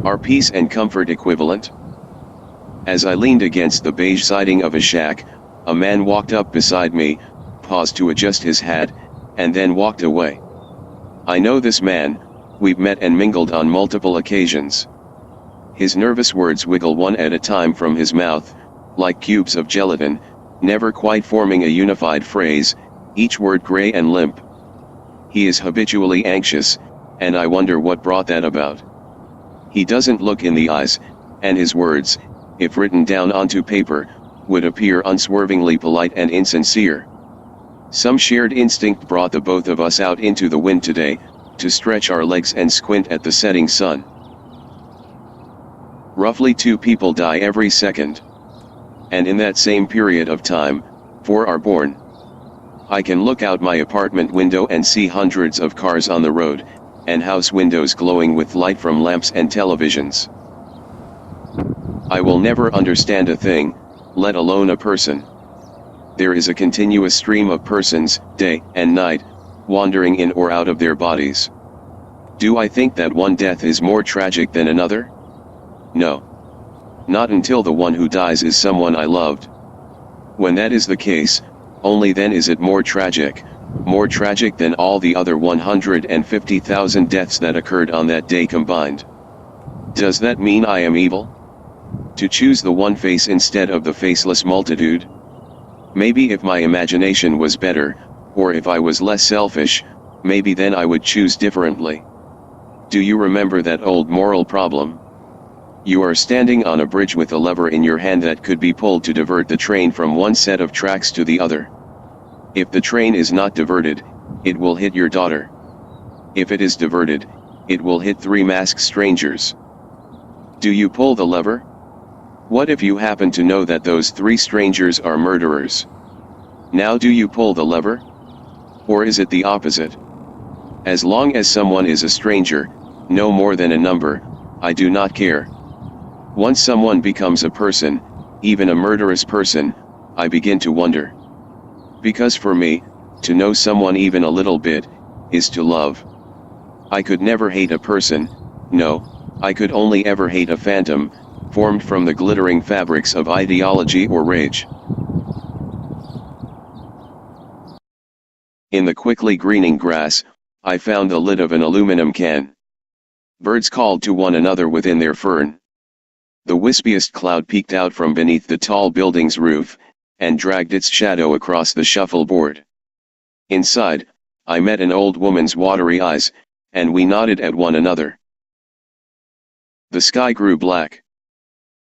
Are peace and comfort equivalent? As I leaned against the beige siding of a shack, a man walked up beside me, paused to adjust his hat, and then walked away. I know this man, we've met and mingled on multiple occasions. His nervous words wiggle one at a time from his mouth, like cubes of gelatin, never quite forming a unified phrase, each word gray and limp. He is habitually anxious, and I wonder what brought that about. He doesn't look in the eyes, and his words, if written down onto paper, would appear unswervingly polite and insincere. Some shared instinct brought the both of us out into the wind today, to stretch our legs and squint at the setting sun. Roughly 2 people die every second. And in that same period of time, 4 are born. I can look out my apartment window and see hundreds of cars on the road, and house windows glowing with light from lamps and televisions. I will never understand a thing, let alone a person. There is a continuous stream of persons, day and night, wandering in or out of their bodies. Do I think that one death is more tragic than another? No. Not until the one who dies is someone I loved. When that is the case, only then is it more tragic than all the other 150,000 deaths that occurred on that day combined. Does that mean I am evil? To choose the one face instead of the faceless multitude? Maybe if my imagination was better, or if I was less selfish, maybe then I would choose differently. Do you remember that old moral problem? You are standing on a bridge with a lever in your hand that could be pulled to divert the train from one set of tracks to the other. If the train is not diverted, it will hit your daughter. If it is diverted, it will hit 3 masked strangers. Do you pull the lever? What if you happen to know that those 3 strangers are murderers? Now do you pull the lever? Or is it the opposite? As long as someone is a stranger, no more than a number, I do not care. Once someone becomes a person, even a murderous person, I begin to wonder. Because for me, to know someone even a little bit, is to love. I could never hate a person, no, I could only ever hate a phantom, formed from the glittering fabrics of ideology or rage. In the quickly greening grass, I found the lid of an aluminum can. Birds called to one another within their fern. The wispiest cloud peeked out from beneath the tall building's roof, and dragged its shadow across the shuffleboard. Inside, I met an old woman's watery eyes, and we nodded at one another. The sky grew black.